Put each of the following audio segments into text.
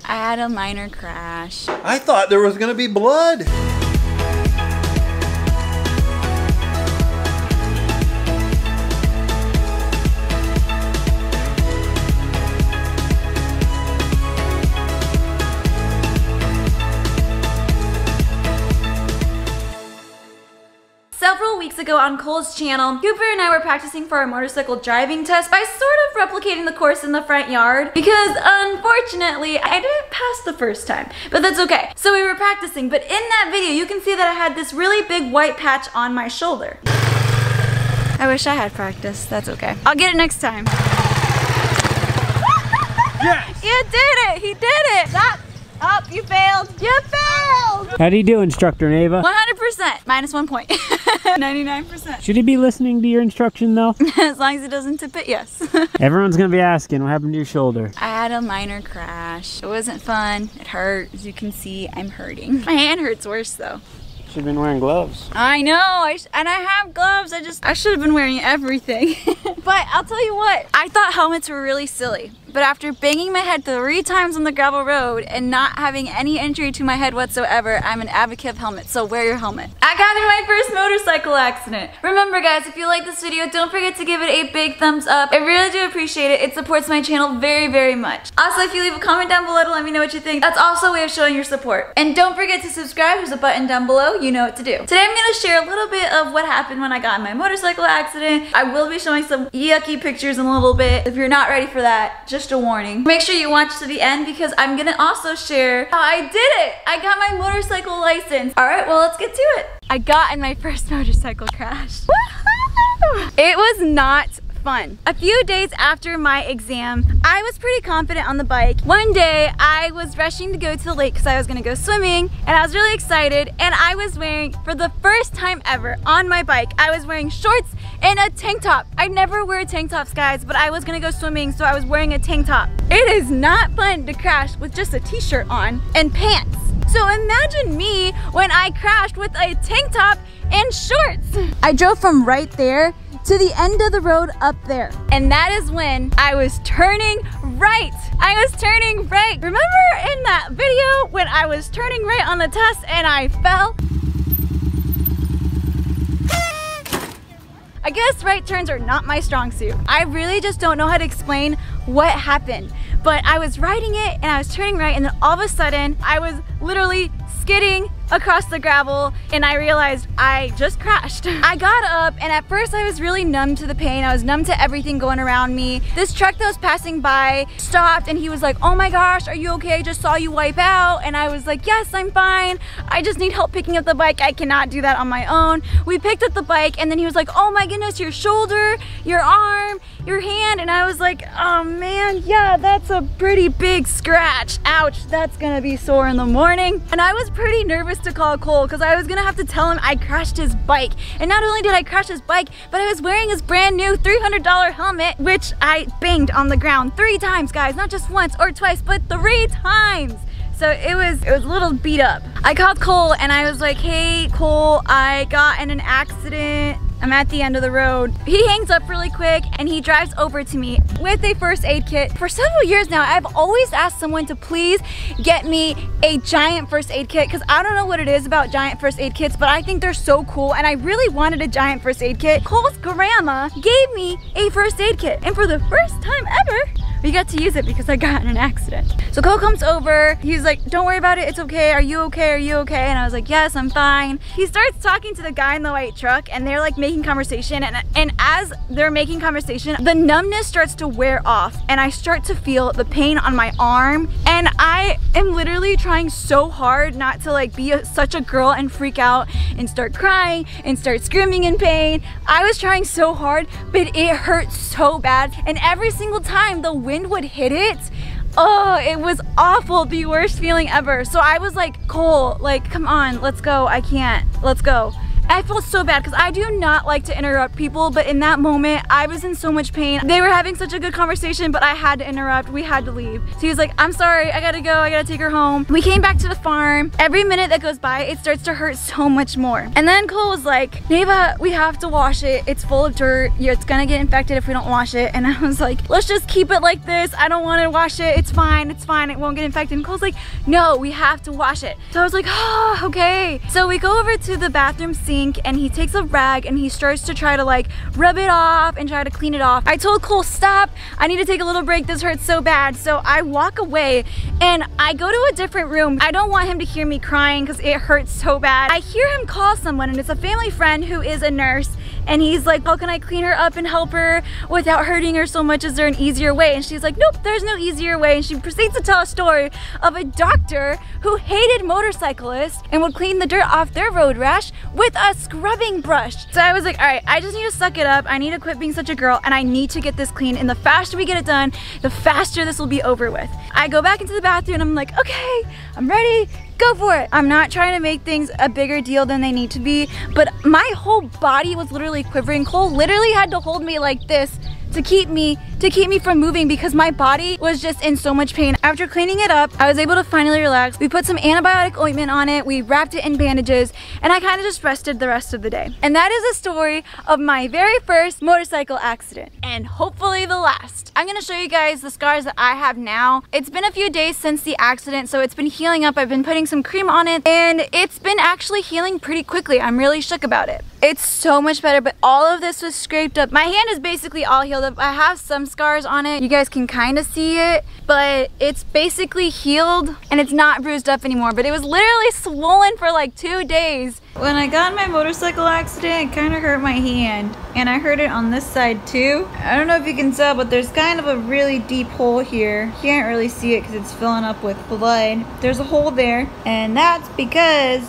I had a minor crash. I thought there was gonna be blood. Several weeks ago on Cole's channel, Cooper and I were practicing for our motorcycle driving test by sort of replicating the course in the front yard because unfortunately I didn't pass the first time, but that's okay. So we were practicing, but in that video you can see that I had this really big white patch on my shoulder. I wish I had practice, that's okay. I'll get it next time. Yes! You did it! He did it! Stop! Oh, you failed! You failed! How do you do, Instructor Nava? 100%! Minus 1 point. 99%. Should he be listening to your instruction though? As long as he doesn't tip it, yes. Everyone's gonna be asking, what happened to your shoulder? I had a minor crash. It wasn't fun. It hurt. As you can see, I'm hurting. My hand hurts worse though. Should have been wearing gloves. I know, and I have gloves. I should have been wearing everything. But I'll tell you what, I thought helmets were really silly. But after banging my head 3 times on the gravel road and not having any injury to my head whatsoever, I'm an advocate of helmets, so wear your helmet. I got in my first motorcycle accident. Remember guys, if you like this video, don't forget to give it a big thumbs up. I really do appreciate it. It supports my channel very, very much. Also, if you leave a comment down below to let me know what you think, that's also a way of showing your support. And don't forget to subscribe. There's a button down below. You know what to do. Today I'm gonna share a little bit of what happened when I got in my motorcycle accident. I will be showing some yucky pictures in a little bit. If you're not ready for that, just a warning. Make sure you watch to the end because I'm gonna also share how I did it. I got my motorcycle license. All right, well, let's get to it. I got in my first motorcycle crash. Woohoo! It was not fun. A few days after my exam, I was pretty confident on the bike. One day, I was rushing to go to the lake because I was gonna go swimming, and I was really excited, and I was wearing, for the first time ever on my bike, I was wearing shorts and a tank top. I never wear tank tops, guys, but I was gonna go swimming, so I was wearing a tank top. It is not fun to crash with just a t-shirt on and pants. So imagine me when I crashed with a tank top and shorts. I drove from right there to the end of the road up there. And that is when I was turning right. I was turning right. Remember in that video when I was turning right on the test and I fell? I guess right turns are not my strong suit. I really just don't know how to explain what happened. But I was riding it and I was turning right, and then all of a sudden I was literally skidding across the gravel and I realized I just crashed. I got up and at first I was really numb to the pain. I was numb to everything going around me. This truck that was passing by stopped and he was like, "Oh my gosh, are you okay? I just saw you wipe out." And I was like, "Yes, I'm fine. I just need help picking up the bike. I cannot do that on my own." We picked up the bike and then he was like, "Oh my goodness, your shoulder, your arm, your hand." And I was like, "Oh man, yeah, that's a pretty big scratch. Ouch, that's gonna be sore in the morning." And I was pretty nervous to call Cole because I was gonna have to tell him I crashed his bike. And not only did I crash his bike, but I was wearing his brand new $300 helmet, which I banged on the ground 3 times, guys. Not just once or twice, but 3 times. So it was a little beat up. I called Cole and I was like, "Hey Cole, I got in an accident. I'm at the end of the road." He hangs up really quick and he drives over to me with a first aid kit. For several years now, I've always asked someone to please get me a giant first aid kit because I don't know what it is about giant first aid kits, but I think they're so cool and I really wanted a giant first aid kit. Cole's grandma gave me a first aid kit and for the first time ever, we got to use it because I got in an accident. So Cole comes over, he's like, "Don't worry about it, it's okay. Are you okay? Are you okay?" And I was like, "Yes, I'm fine." He starts talking to the guy in the white truck and they're like making conversation, and as they're making conversation, the numbness starts to wear off and I start to feel the pain on my arm, and I am literally trying so hard not to like be such a girl and freak out and start crying and start screaming in pain. I was trying so hard, but it hurt so bad, and every single time the wind would hit it, oh, it was awful, the worst feeling ever. So I was like, "Cole, like, come on, let's go, I can't, let's go." I felt so bad because I do not like to interrupt people, but in that moment, I was in so much pain. They were having such a good conversation, but I had to interrupt. We had to leave. So he was like, I'm sorry, I gotta go, I gotta take her home. We came back to the farm. Every minute that goes by, it starts to hurt so much more. And then Cole was like, Neva, we have to wash it. It's full of dirt. It's gonna get infected if we don't wash it. And I was like, let's just keep it like this. I don't want to wash it. It's fine. It's fine. It won't get infected. And Cole's like, no, we have to wash it. So I was like, oh, okay. So we go over to the bathroom sink and he takes a rag and he starts to try to like rub it off and try to clean it off. I told Cole, stop. I need to take a little break. This hurts so bad. So I walk away and I go to a different room. I don't want him to hear me crying because it hurts so bad. I hear him call someone and it's a family friend who is a nurse. And he's like, how can I clean her up and help her without hurting her so much? Is there an easier way? And she's like, nope, there's no easier way. And she proceeds to tell a story of a doctor who hated motorcyclists and would clean the dirt off their road rash with a scrubbing brush. So I was like, all right, I just need to suck it up. I need to quit being such a girl and I need to get this clean. And the faster we get it done, the faster this will be over with. I go back into the bathroom and I'm like, okay, I'm ready. Go for it. I'm not trying to make things a bigger deal than they need to be, but my whole body was literally quivering. Cole literally had to hold me like this to keep me from moving because my body was just in so much pain. After cleaning it up, I was able to finally relax. We put some antibiotic ointment on it, we wrapped it in bandages, and I kind of just rested the rest of the day. And that is the story of my very first motorcycle accident, and hopefully the last. I'm gonna show you guys the scars that I have now. It's been a few days since the accident, so it's been healing up. I've been putting some cream on it, and it's been actually healing pretty quickly. I'm really shook about it. It's so much better, but all of this was scraped up. My hand is basically all healed up. I have some scars on it. You guys can kind of see it, but it's basically healed and it's not bruised up anymore, but it was literally swollen for like 2 days. When I got in my motorcycle accident, it kind of hurt my hand, and I hurt it on this side too. I don't know if you can tell, but there's kind of a really deep hole here. You can't really see it because it's filling up with blood. There's a hole there, and that's because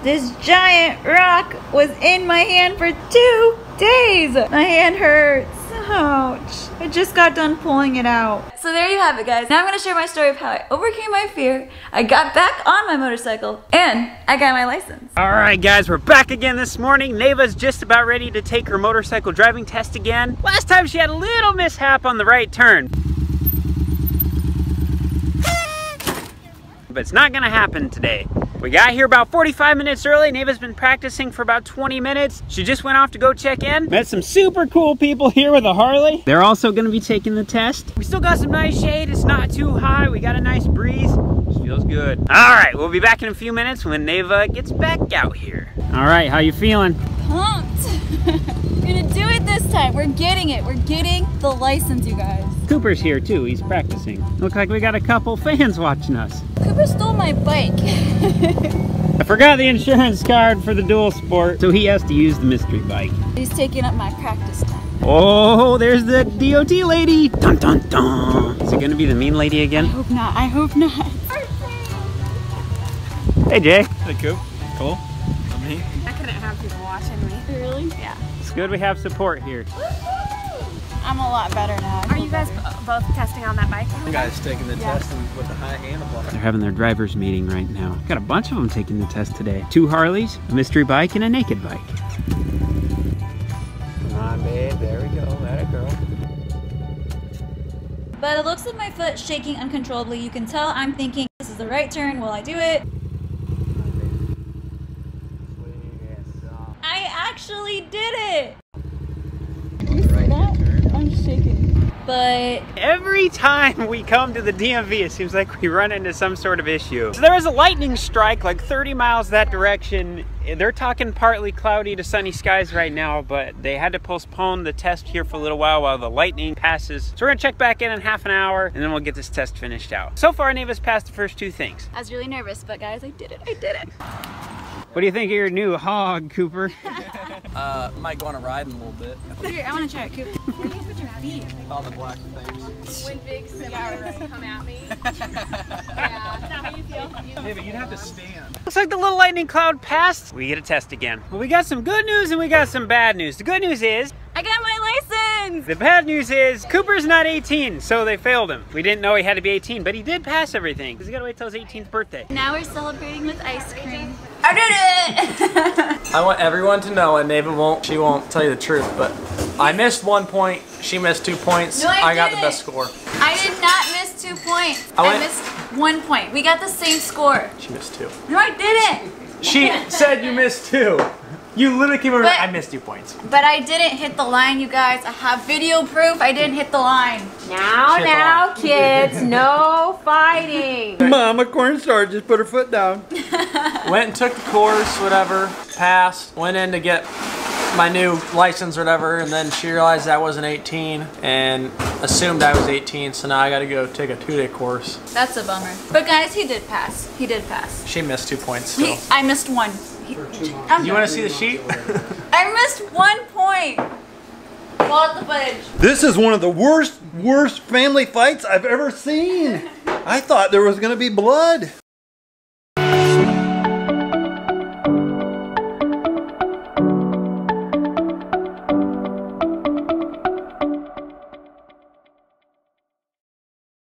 this giant rock was in my hand for 2 days. My hand hurts. Ouch. I just got done pulling it out. So there you have it, guys. Now I'm gonna share my story of how I overcame my fear, I got back on my motorcycle, and I got my license. All right, guys, we're back again this morning. Neva's just about ready to take her motorcycle driving test again. Last time she had a little mishap on the right turn. But it's not gonna happen today. We got here about 45 minutes early. Neva's been practicing for about 20 minutes. She just went off to go check in. Met some super cool people here with a Harley. They're also gonna be taking the test. We still got some nice shade. It's not too high. We got a nice breeze. Just feels good. All right, we'll be back in a few minutes when Neva gets back out here. All right, how you feeling? Pumped. We're gonna do it this time. We're getting it. We're getting the license, you guys. Cooper's here too. He's practicing. Look like we got a couple fans watching us. Cooper stole my bike. I forgot the insurance card for the dual sport, so he has to use the mystery bike. He's taking up my practice time. Oh, there's the DOT lady. Dun, dun, dun. Is it gonna be the mean lady again? I hope not. I hope not. Hey, Jay. Hey, Coop. Cool. Me. I couldn't have people watching me. Really? Yeah. It's good we have support here. I'm a lot better now. Are you guys both testing on that bike? The guy's taking the test with the high handlebar. They're having their driver's meeting right now. Got a bunch of them taking the test today. 2 Harleys, a mystery bike, and a naked bike. Come on, babe. There we go. Let it go. By the looks of my foot shaking uncontrollably, you can tell I'm thinking, this is the right turn, will I do it? I actually did it! Can you see that? I'm shaking. But Every time we come to the DMV, it seems like we run into some sort of issue. So there was a lightning strike like 30 miles that direction. They're talking partly cloudy to sunny skies right now, but they had to postpone the test here for a little while the lightning passes. So we're gonna check back in half an hour and then we'll get this test finished out. So far, Neva's passed the first 2 things. I was really nervous, but guys, I did it. I did it. What do you think of your new hog, Cooper? Might go on a ride in a little bit. Here, I want to try it, Coop. Where do you put your feet? All the black things. When big cigars come at me. Yeah, is that how you feel? Hey, but you'd have to stand. Looks like the little lightning cloud passed. We get a test again. Well, we got some good news and we got some bad news. The good news is I got my license! the bad news is Cooper's not 18, so they failed him. We didn't know he had to be 18, but he did pass everything because he got to wait till his 18th birthday. Now we're celebrating with ice cream. I did it! I want everyone to know, and Nave she won't tell you the truth, but I missed 1 point, she missed 2 points. No, I got the didn't. best score. I did not miss 2 points. I missed 1 point. We got the same score. She missed 2. No, I didn't. She said you missed 2. You literally came over. But- I missed 2 points. But I didn't hit the line, you guys. I have video proof I didn't hit the line. Now, kids, no fighting. Mama Cornstarch just put her foot down. Went and took the course, whatever, passed, went in to get my new license or whatever, and then she realized I wasn't 18 and assumed I was 18, so now I gotta go take a 2-day course. That's a bummer. But guys, he did pass. He did pass. She missed 2 points still. I missed 1. You wanna see the sheet? I missed 1 point. Pull out the footage. This is one of the worst family fights I've ever seen. I thought there was gonna be blood.